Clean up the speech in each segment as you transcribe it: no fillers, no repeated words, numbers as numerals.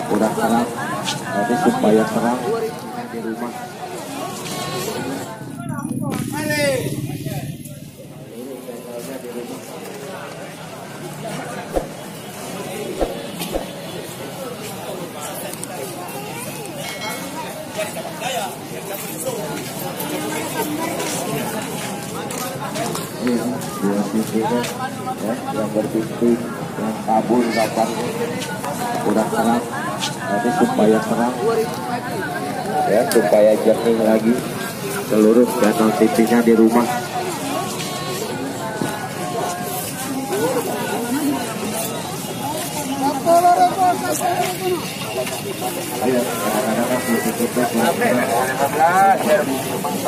udah serang, tapi supaya serang di rumah. Ini dua sisi ya, yang berpintu, yang kabur kapan udah serang, tapi supaya serang ya, supaya jernih lagi seluruh channel TV-nya di rumah. Ayo, kadang-kadang kita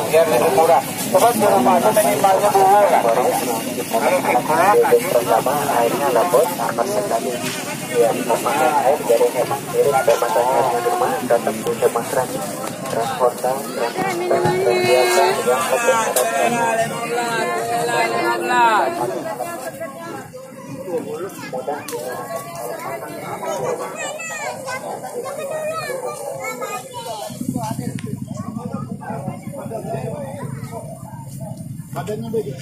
biar lebih murah. Coba suruh masuk minimalnya dulu lah. Pertama airnya dapat akan sekali. Ya, memakai air dari hemat. Jadi ada matanya di rumah tetap bisa masrah. Transportasi, biasa yang mudah. Badannya begitu.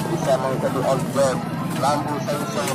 Bisa mengikuti outbound lampu sensor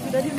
Sudah di